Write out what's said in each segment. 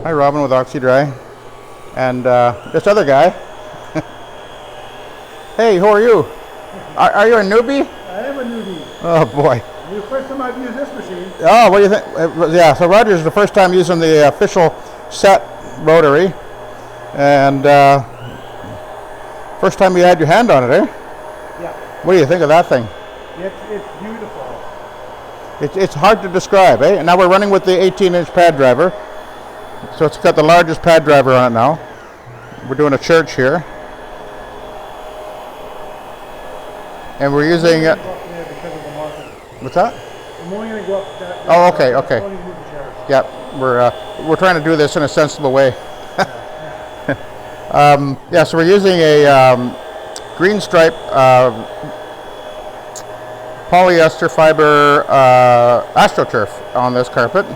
Hi, Robin with Oxy-Dry, and this other guy. Hey, who are you? Are you a newbie? I am a newbie. Oh boy. The first time I've used this machine. Oh, what do you think? Yeah, so Roger's the first time using the official SETT Rotary, and first time you had your hand on it, eh? Yeah. What do you think of that thing? It's beautiful. It's hard to describe, eh? And now we're running with the 18-inch pad driver. So it's got the largest pad driver on it now. We're doing a church here. And we're using it. What's that? I'm only going to go up that. Oh, okay, okay. Yep, we're trying to do this in a sensible way. Yeah, so we're using a green stripe polyester fiber Astro on this carpet.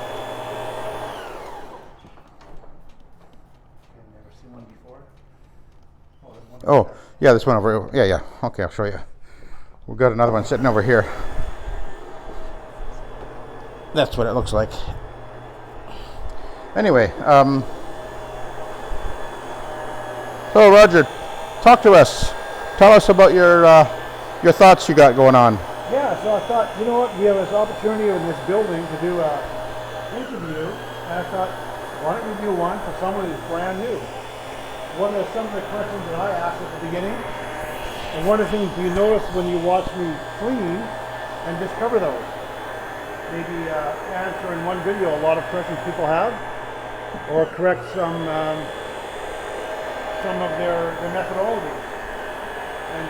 Oh, yeah, this one over. Yeah. Okay, I'll show you. We've got another one sitting over here. That's what it looks like. Anyway, so Roger, talk to us. Tell us about your thoughts you got going on. Yeah, so I thought, you know what, we have this opportunity in this building to do an interview, and I thought, why don't we do one for someone who's brand new? What are some of the questions that I asked at the beginning? And one of the things you notice when you watch me clean and just cover those. Maybe answer in one video a lot of questions people have, or correct some of their methodology. And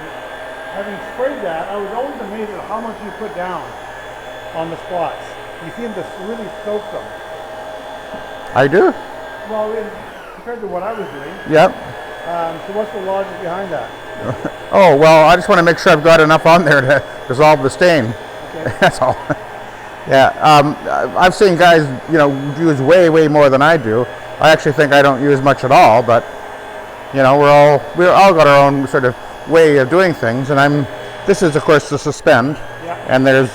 having sprayed that, I was always amazed at how much you put down on the spots. You seem to really soak them. I do? Well, compared to what I was doing. Yep. So what's the logic behind that? Oh, well, I just want to make sure I've got enough on there to dissolve the stain. Okay. That's all. Yeah, I've seen guys, use way more than I do. I actually think I don't use much at all, but we're all got our own sort of way of doing things. And this is of course the suspend, yeah. And there's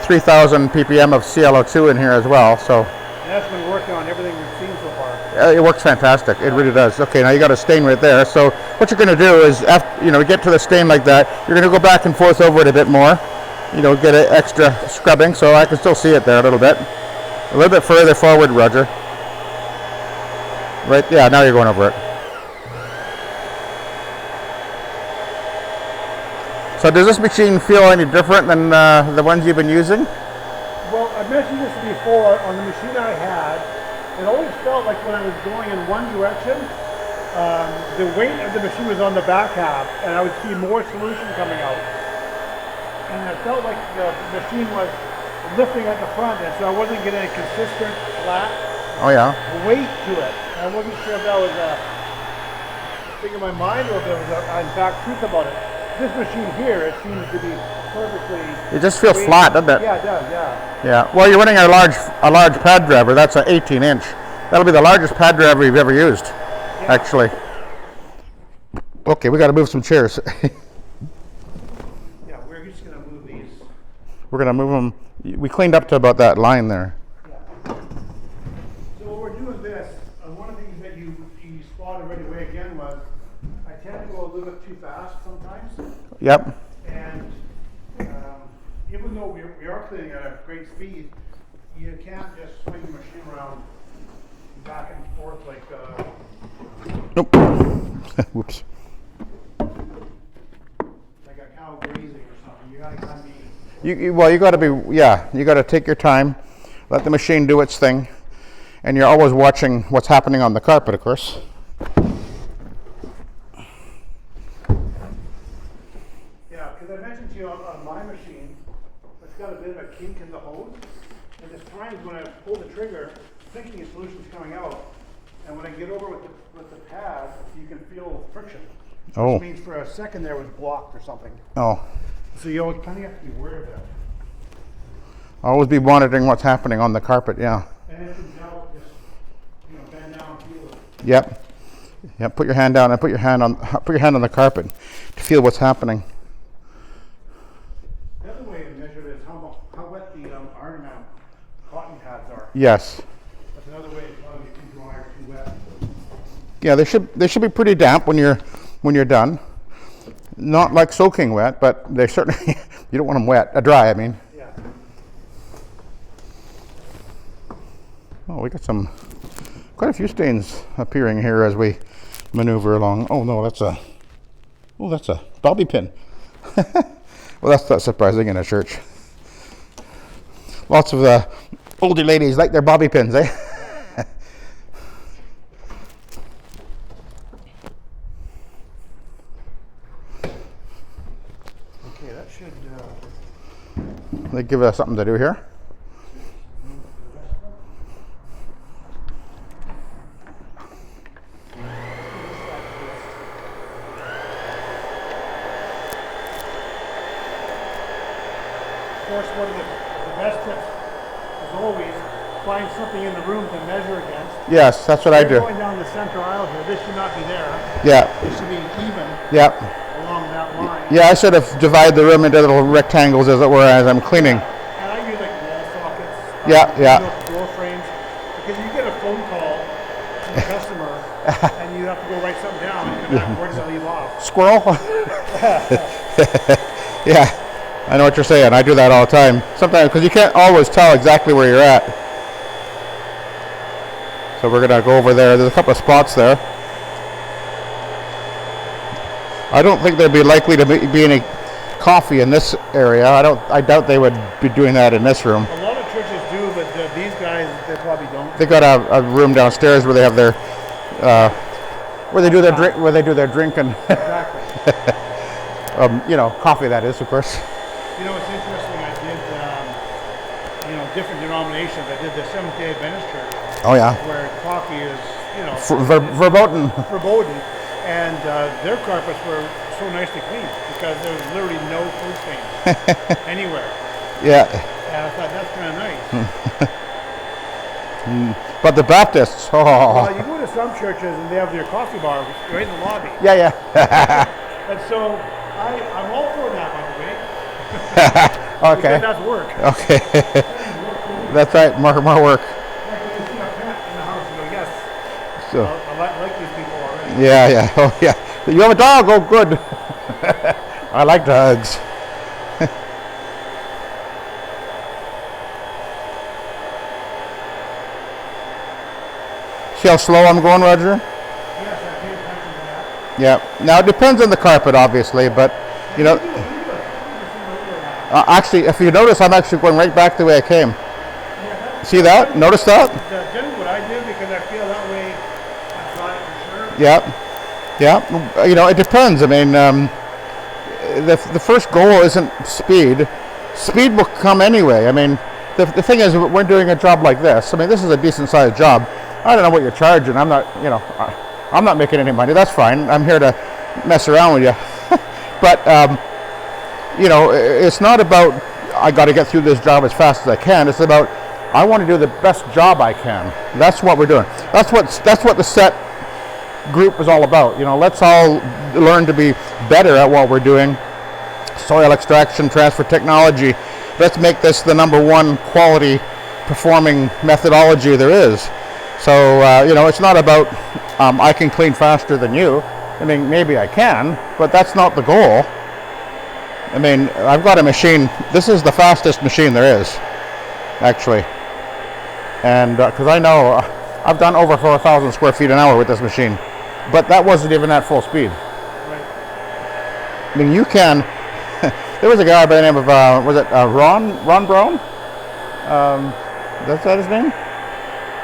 3,000 ppm of ClO2 in here as well. So that's been working on everything we've seen so far. It works fantastic. It really does. Okay, now you got a stain right there. So what you're going to do is, after get to the stain like that, you're going to go back and forth over it a bit more. Get an extra scrubbing, so I can still see it there a little bit further forward, Roger. Right, yeah, now you're going over it. So does this machine feel any different than the ones you've been using? Well, I mentioned this before. On the machine I had, it always felt like when I was going in one direction, the weight of the machine was on the back half, and I would see more solution coming out. And it felt like the machine was lifting at the front, and so I wasn't getting a consistent flat weight to it. I wasn't sure if that was a thing in my mind or if there was in fact truth about it. This machine here, it seems to be perfectly. It just feels flat, doesn't it? Yeah, it does. Yeah. Yeah. Well, you're running a large pad driver. That's an 18-inch. That'll be the largest pad driver you've ever used, actually. Okay, we got to move some chairs. We're going to move them. We cleaned up to about that line there. Yeah. So what we're doing this, one of the things that you spotted right away again was I tend to go a little bit too fast sometimes. Yep. And even though we are cleaning at a great speed, you can't just swing the machine around back and forth like nope. Whoops. Like a cow grazing or something. You gotta kind of be. You got to take your time, let the machine do its thing, and you're always watching what's happening on the carpet, of course. Yeah, because I mentioned to you on my machine, it's got a bit of a kink in the hose, and there's times when I pull the trigger, thinking a solution's coming out, and when I get over with the pad, you can feel friction. Oh. Which means for a second there was blocked or something. Oh. So you always kind of have to be aware of that. Always be monitoring what's happening on the carpet, yeah. And if in doubt, just bend down and feel it. Yep. Yep. Put your hand down and put your hand on the carpet to feel what's happening. The other way to measure it is how wet the iron mount cotton pads are. Yes. That's another way way, it's probably too dry or too wet. Yeah, they should be pretty damp when you're done. Not like soaking wet, but they certainly you don't want them wet, dry. I mean. Yeah. Oh, we got quite a few stains appearing here as we maneuver along. Oh no, that's a bobby pin. Well, that's not surprising in a church. Lots of the older ladies like their bobby pins, eh? Okay, that should. They give us something to do here. Of course, one of the best tips is always find something in the room to measure against. Yes, that's what I do. Going down the center aisle here, this should not be there. Yeah. It should be even Yeah. along that line. Yeah, I sort of divide the room into little rectangles, as it were, as I'm cleaning. And I use like wall sockets. Yeah. Door frames. Because you get a phone call from a customer and you have to go write something down and come back, where does that leave off? Squirrel? Yeah, I know what you're saying. I do that all the time. Sometimes, because you can't always tell exactly where you're at. So we're going to go over there. There's a couple of spots there. I don't think there'd be likely to be any coffee in this area. I doubt they would be doing that in this room. A lot of churches do, but these guys, they probably don't. They got a room downstairs where they have their where they do their drinking. Exactly. Coffee, that is, of course. You know, it's interesting. I did, different denominations. I did the Seventh-day Adventist Church. Oh yeah. Where coffee is, Verboten. verboten, and their carpets were so nicely clean because there was literally no food stains anywhere. Yeah. And I thought that's kind of nice. But the Baptists, Well, you go to some churches and they have their coffee bar right in the lobby. Yeah. And so I'm all for that, by the way. Okay. Because that's work. Okay. That's right. More work. Like when you see a pet in the house, you go, yes, So. I like these people already. Yeah. Oh yeah. You have a dog? Oh, good. I like dogs. See how slow I'm going, Roger? Yes, I pay attention to that. Yeah. Now it depends on the carpet, obviously, but actually, if you notice, I'm actually going right back the way I came. See that? Notice that? That's generally what I do because I feel that way I try it for sure. Yeah. It depends. I mean, the first goal isn't speed. Speed will come anyway. I mean, the thing is, we're doing a job like this. I mean, this is a decent sized job. I don't know what you're charging. I'm not making any money. That's fine. I'm here to mess around with you. But it's not about I got to get through this job as fast as I can. It's about I want to do the best job I can. That's what we're doing. That's what the SETT group is all about. Let's all learn to be better at what we're doing. Soil extraction, transfer technology. Let's make this the #1 quality performing methodology there is. So it's not about I can clean faster than you. I mean, maybe I can, but that's not the goal. I mean, I've got a machine. This is the fastest machine there is, actually. And because I know I've done over 4,000 square feet an hour with this machine, but that wasn't even at full speed. Right. I mean, you can. There was a guy by the name of Ron Brown? That's that his name?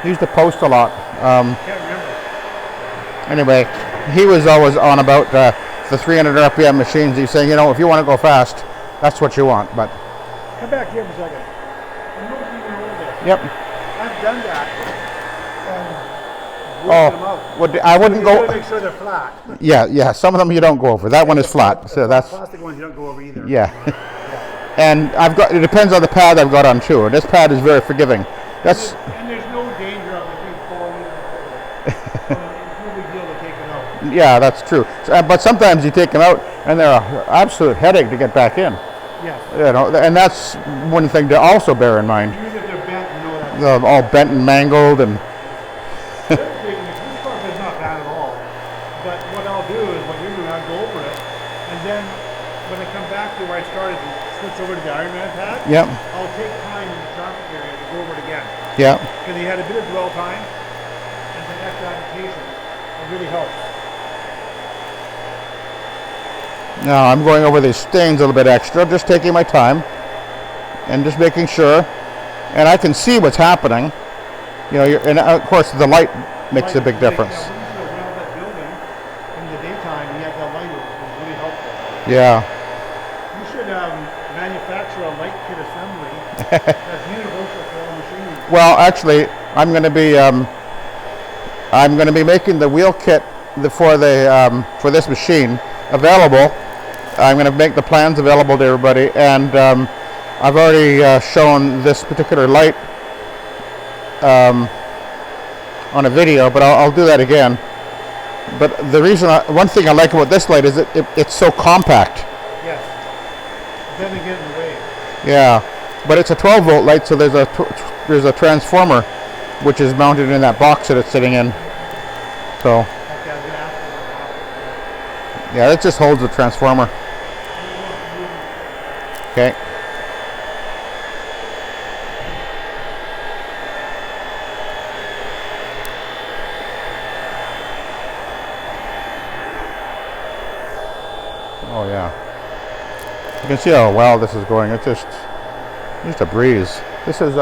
He used to post a lot. Can't remember. Anyway, he was always on about the 300 RPM machines. He's saying, if you want to go fast, that's what you want. But Come back here for a second. I don't even know this. yep. I've done that. And them out. I wouldn't You go. gotta make sure they're flat. Yeah. Some of them you don't go over. That one is flat, so that's Plastic ones you don't go over either. yeah. And it depends on the pad I've got on too. This pad is very forgiving. That's And there's no danger of the thing falling over. It's no big deal to take it out. yeah, that's true. But sometimes you take them out and they're an absolute headache to get back in. Yes. And that's one thing to also bear in mind. Usually if they're bent, you know that. All bent and mangled, and And then when I come back to where I started and switch over to the Ironman pad, Yep. I'll take time in the traffic area to go over it again. Yeah. Because he had a bit of dwell time and some extra application. It really helps. Now I'm going over these stains a little bit extra, just taking my time and just making sure. And I can see what's happening. You know, and of course the light makes a big difference. When you go around that building in the daytime, you have that light, it's really helpful. Yeah. You should manufacture a light kit assembly that's universal for all machines. Well, actually, I'm going to be making the wheel kit for this machine available. I'm going to make the plans available to everybody, and I've already shown this particular light on a video, but I'll do that again. But the reason, one thing I like about this light is it's so compact. Yes. It doesn't get in the way. Yeah, but it's a 12-volt light, so there's a transformer which is mounted in that box that it's sitting in. So yeah, it just holds the transformer. Okay. Oh yeah. You can see how well this is going. It's just a breeze. This is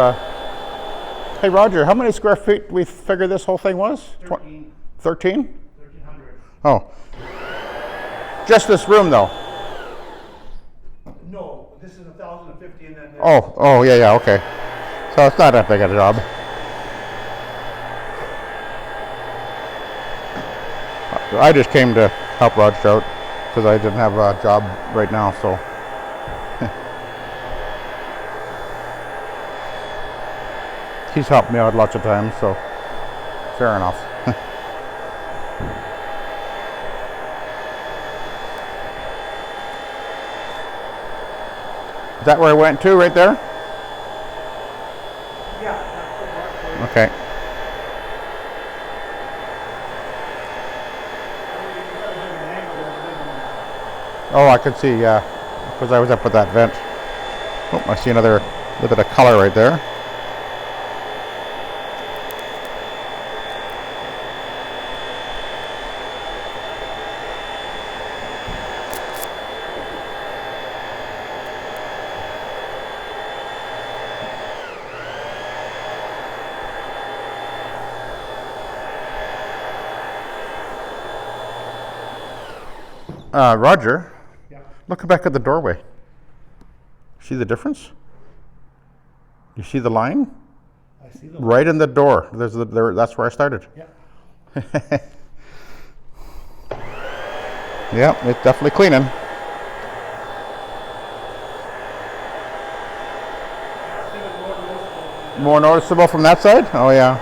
hey Roger, how many square feet we figured this whole thing was? 13. 13? 1,300. Oh. Just this room though. No, this is 1,050 and then Oh, yeah, okay. So it's not that big a job. I just came to help Roger out because I didn't have a job right now, so. He's helped me out lots of times, so fair enough. Is that where I went to, right there? yeah, that's the mark. Okay. Oh, I could see, yeah, because I was up with that vent. Oh, I see another little bit of color right there. Roger, Yeah. look back at the doorway. See the difference? You see the line? I see the Right in the door. That's where I started. Yeah. Yeah, it's definitely cleaning. More noticeable from that side? Oh yeah.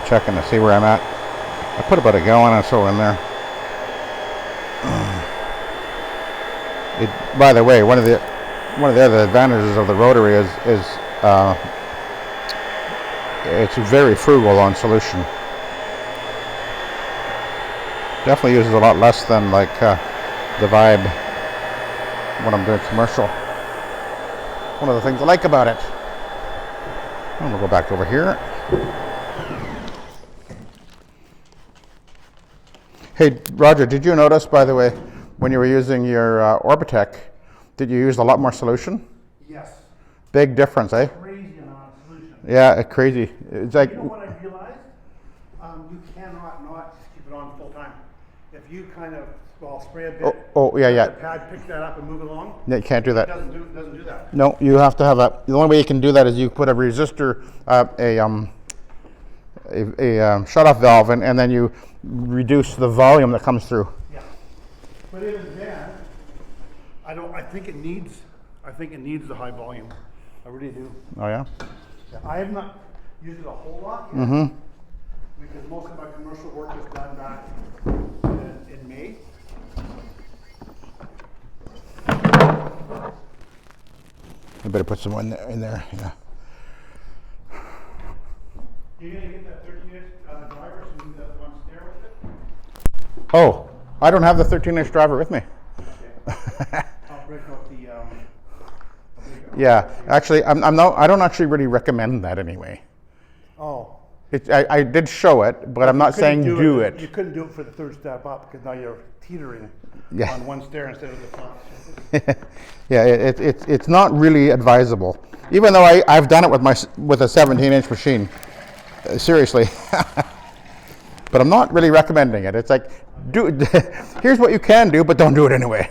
Checking to see where I'm at. I put about a gallon or so in there. By the way, one of the other advantages of the Rotary is it's very frugal on solution. Definitely uses a lot less than like the Vibe when I'm doing commercial. One of the things I like about it. I'm gonna go back over here. Hey, Roger, did you notice, by the way, when you were using your Orbitech, did you use a lot more solution? Yes. Big difference, eh? Crazy amount of solution. Yeah, crazy. It's like, You know what I realized? You cannot not just keep it on full time. If you kind of, spray a bit. yeah. The pad pick that up and move it along. Yeah, you can't do It that. doesn't do that. No, you have to have the only way you can do that is you put a resistor, a shut-off valve, and then you reduce the volume that comes through. Yeah. But even then, I think it needs the high volume. I really do. Oh yeah? Yeah, I have not used it a whole lot yet. Because most of my commercial work is done back in May. I better put some in there, yeah. You're gonna get that 13-inch driver, so you need that one snare with it? Oh, I don't have the 13-inch driver with me. Okay. I'll break out the. Yeah, actually, I don't actually really recommend that anyway. Oh. I did show it, but I'm not saying do it. You couldn't do it for the third step up because now you're teetering on one stair instead of the front. Yeah, it's not really advisable. Even though I've done it with a 17-inch machine, seriously. But I'm not really recommending it. It's like, here's what you can do, but don't do it anyway.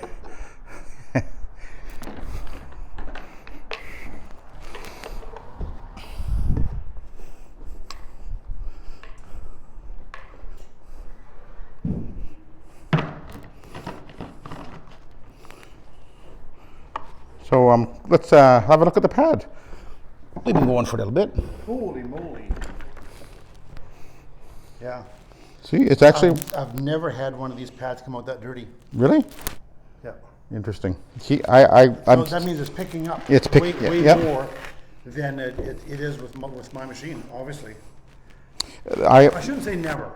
So let's have a look at the pad. We've been going for a little bit. Holy moly. Yeah. See, it's actually... I've never had one of these pads come out that dirty. Really? Yeah. Interesting. So that means it's picking up It's way more than it is with my machine, obviously. I shouldn't say never,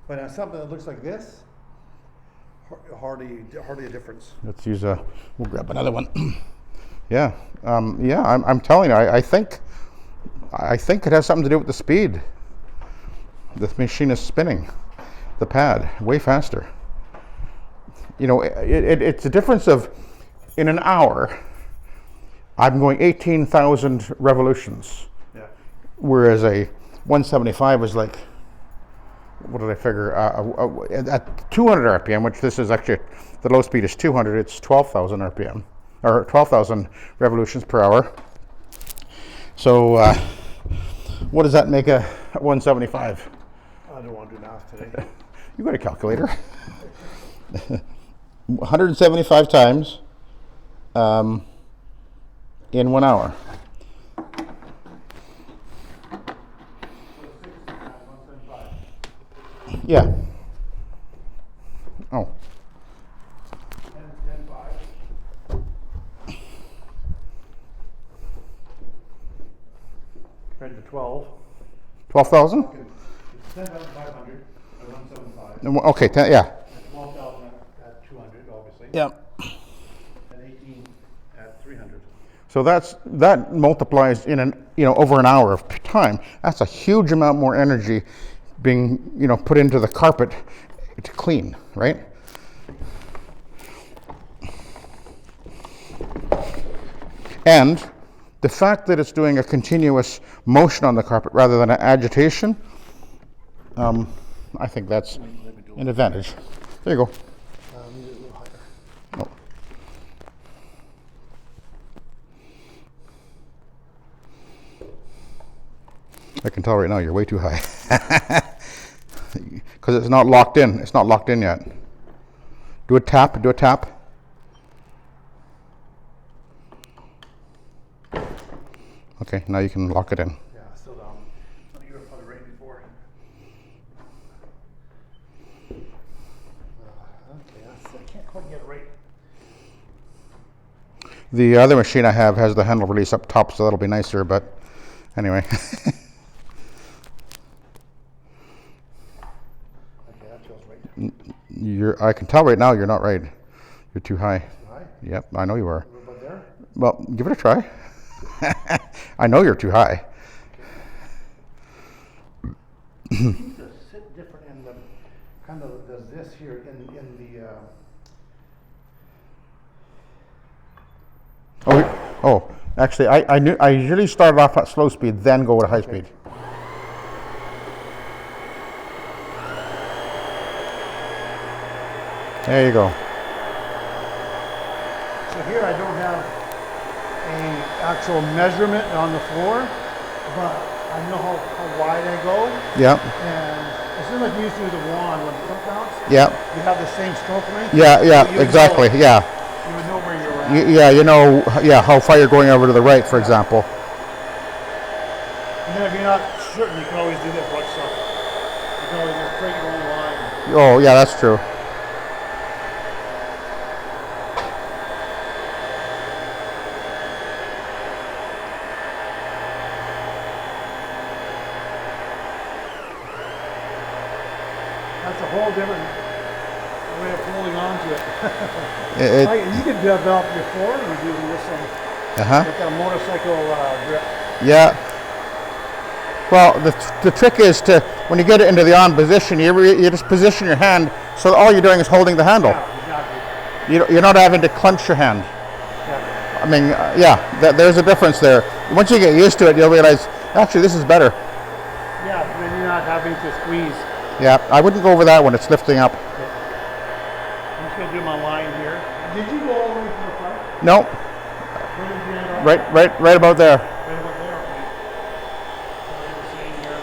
but on something that looks like this, hardly a difference. Let's use we'll grab another one. Yeah, I'm telling you, I think it has something to do with the speed. This machine is spinning the pad way faster. You know, it's a difference of, in an hour, I'm going 18,000 revolutions. Yeah. Whereas a 175 is like, what did I figure? At 200 RPM, which this is actually, the low speed is 200, it's 12,000 RPM, or 12,000 revolutions per hour. So what does that make a 175? I don't want to do math today. You got a calculator. 175 times in 1 hour. Yeah. Oh. 10, 5. Compared to 12. 12,000? 10,500 at 175. Okay, yeah. 12,000 at 200, obviously. Yeah. And 18 at 300. So that multiplies in over an hour of time. That's a huge amount more energy being put into the carpet to clean, right? And the fact that it's doing a continuous motion on the carpet rather than an agitation, I think that's an advantage. There you go. Need it a little higher. Oh. I can tell right now you're way too high. Because it's not locked in. It's not locked in yet. Do a tap. Do a tap. Okay, now you can lock it in. Yeah, still down. You were probably right before. Okay, I can't quite get it right. The other machine I have has the handle release up top, so that'll be nicer, but anyway. Okay, that feels right. I can tell right now you're not right. You're too high. Too high? Yep, I know you are. A little bit there? Well, give it a try. I know you're too high. It seems to sit different in the, kind of does this here in the, Actually, I usually start off at slow speed, then go to high speed. There you go. so here I don't have an actual measurement on the floor, but I know how wide I go. Yeah. And it's just like we used to do the wand when the foot bounce. Yeah. You have the same stroke length. Yeah. So Yeah. you would Exactly. know, Yeah. you would know where you're at. Yeah. You know. Yeah. How far you're going over to the right, for example. And then if you're not certain, you can always do this. Watch stuff. You can always just create your own line. Oh, yeah, that's true. That's a whole different way of holding on to it. It You could develop your forward using this one, like a motorcycle grip. yeah. Well, the trick is to, when you get it into the on position, you just position your hand so that all you're doing is holding the handle. Yeah, exactly. You're not having to clench your hand. Yeah. I mean, there's a difference there. Once you get used to it, you'll realize, actually, this is better. Yeah, and then you're not having to squeeze. Yeah, I wouldn't go over that when it's lifting up. I'm just going to do my line here. Did you go all the way to the front? No, Where did you end up? right about there. Right about there, okay. So you were saying here.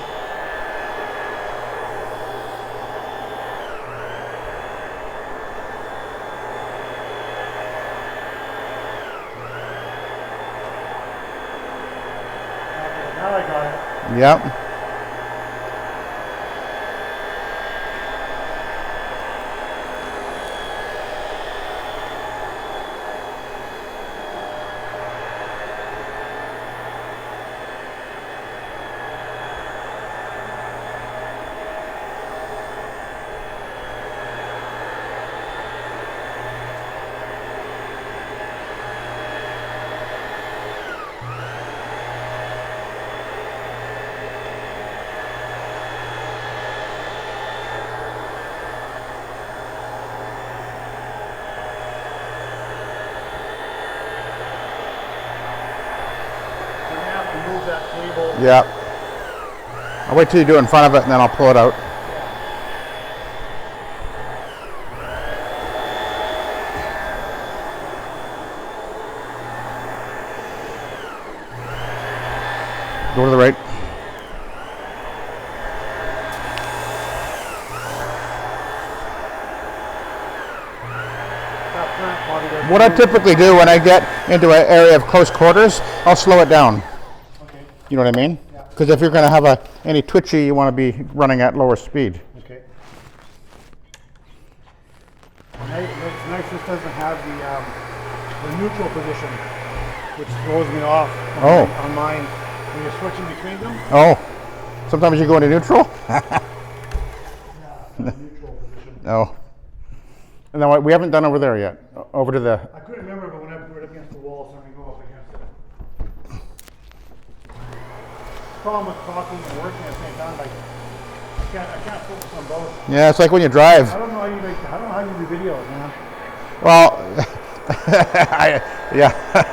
Okay, now I got it. Yep. Move that table. Yep. I'll wait till you do it in front of it and then I'll pull it out. Go to the right. What I typically do when I get into an area of close quarters, I'll slow it down. Okay. You know what I mean? Yeah. Because if you're going to have any twitchy, you want to be running at lower speed. Okay. It's nice this doesn't have the neutral position, which throws me off on mine when you're switching between them. Oh, sometimes you go into neutral? Yeah, neutral position. No. No, we haven't done over there yet. Over to the... I couldn't remember, but when I put it against the wall, so I'm going to go up against it. Problem with talking and working at the same time, like I can't focus on both. Yeah, it's like when you drive. I don't know how you do videos, man. Well,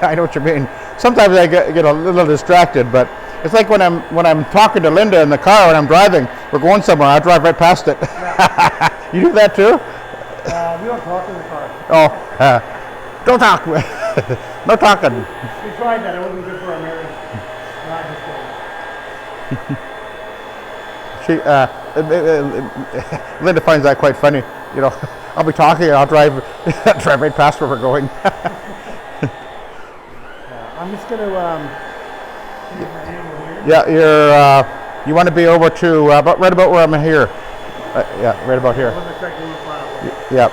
I know what you mean. Sometimes I get a little distracted, but it's like when I'm talking to Linda in the car when I'm driving. We're going somewhere. I drive right past it. Yeah. You do that too? We don't talk in the car. Oh, don't talk. No talking. We tried that. It wasn't good for our marriage. Not just kidding. Linda finds that quite funny. You know, I'll be talking and I'll drive right past where we're going. I'm just going to use my handle here. Yeah, you want to be over to right about where I'm here. Yeah, right about here. Yep.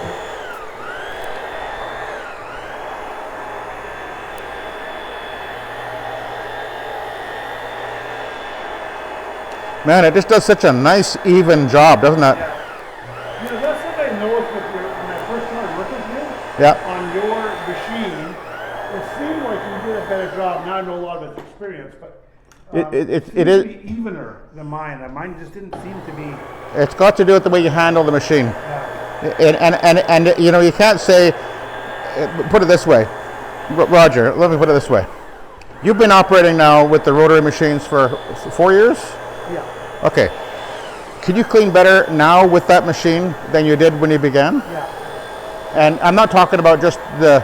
Man, it just does such a nice, even job, doesn't it? Yeah. You know, that's what I noticed when I first started working with you. Yeah. On your machine, it seemed like you did a better job. Now I know a lot of its experience, but it is to be evener than mine. Mine just didn't seem to be. It's got to do with the way you handle the machine. Yeah. And you know, you can't say, put it this way, Roger, let me put it this way. You've been operating now with the rotary machines for 4 years? Yeah. Okay. Can you clean better now with that machine than you did when you began? Yeah. And I'm not talking about just the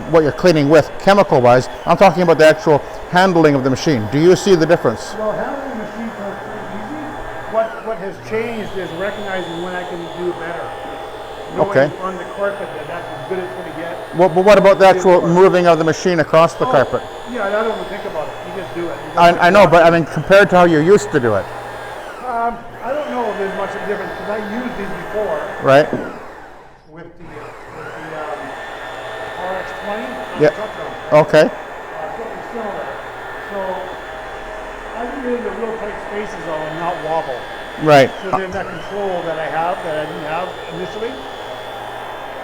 what you're cleaning with chemical wise. I'm talking about the actual handling of the machine. Do you see the difference? Well, handling the machine is pretty easy. What has changed is recognizing when I can do better. Knowing on the carpet that that's as good as it's going to get. Well, but what about the actual moving of the machine across the carpet? Yeah, I don't even think about it. You just do it. I know, but I mean, compared to how you used to do it. I don't know if there's much of a difference because I used these before. Right. With the RX-20 on Yeah. the truck drum. Okay. Something similar. So I can get into real tight spaces though and not wobble. Right. So there's that control that I have that I didn't have initially.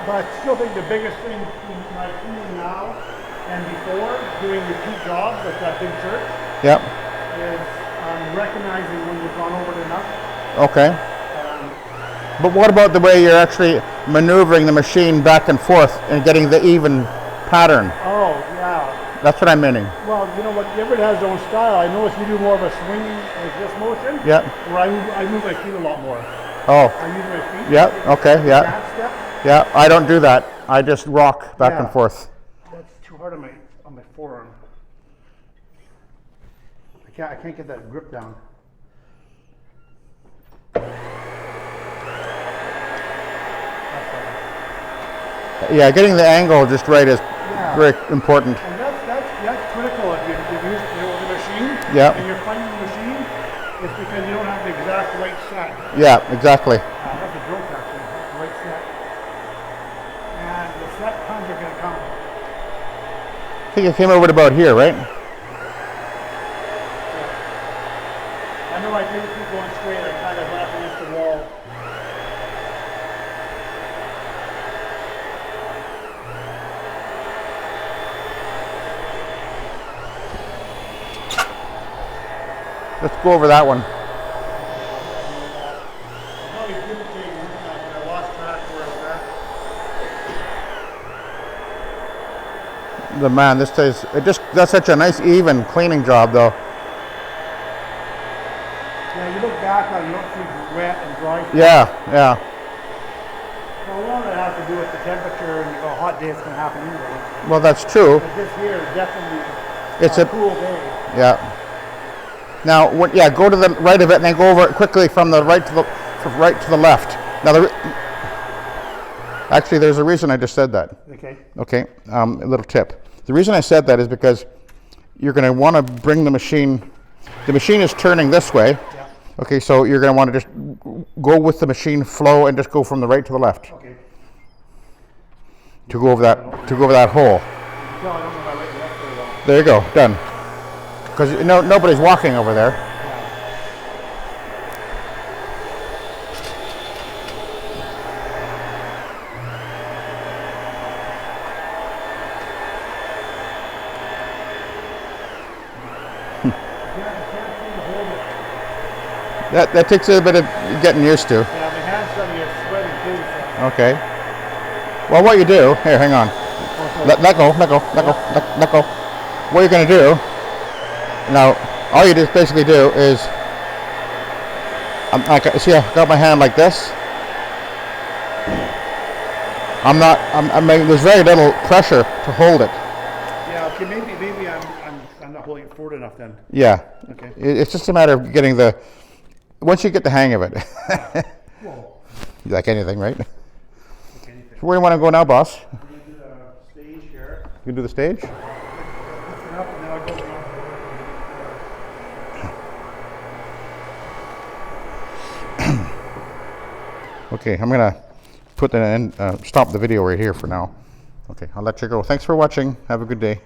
But I still think the biggest thing in my cleaning now and before doing repeat jobs like that big church Yep. is recognizing when you've gone over it enough. Okay. But what about the way you're actually maneuvering the machine back and forth and getting the even pattern? Oh, yeah. That's what I'm meaning. Well, you know what? Everybody has their own style. I notice you do more of a swinging like this motion. Yeah. Where I move my feet a lot more. Oh. I use my feet. Yeah. Okay. Yeah. Back step. Yeah. I don't do that. I just rock back and forth. That's too hard on my forearm. I can't get that grip down. Yeah, getting the angle just right is very important. And that's critical if you're used to the machine. Yeah. And you're finding the machine, it's because you don't have the exact right set. Yeah, exactly. That's a drill actually, the right set. And the set times are going to come. I think it came over to about here, right? I know I didn't keep going straight, I kind of went up against the wall. Let's go over that one. I probably didn't take it, but I lost track where I was at. The man, this is that's such a nice even cleaning job though. Yeah, you look back on it, you don't see wet and dry stuff. Yeah, yeah. Well, a lot of that has to do with the temperature and a hot day it's going to happen anyway. Well, that's true. But this here is definitely It's a a cool day. Yeah. Now, go to the right of it and then go over it quickly from the right to the left. Now, actually, there's a reason I just said that. Okay. Okay. A little tip. The reason I said that is because you're going to want to bring the machine. The machine is turning this way. Yeah. Okay, so you're going to want to just go with the machine flow and just go from the right to the left. Okay. To go over that hole. No, I don't know my right and left very well. There you go. Done. Because nobody's walking over there. That takes a bit of getting used to. Yeah, my hand's starting to get sweaty too. So. Okay. Well, what you do here? Hang on. Let go. What you're going to do now? All you just basically do is, see, I got my hand like this. I mean, there's very little pressure to hold it. Yeah. Okay. Maybe I'm not holding it forward enough then. Yeah. Okay. It's just a matter of getting once you get the hang of it. Whoa. You like anything, right? Like anything. So where do you want to go now, boss? I'm going to do the stage here. You can do the stage? Lift it up and then I'll go down. Okay, I'm going to put stop the video right here for now. Okay, I'll let you go. Thanks for watching. Have a good day.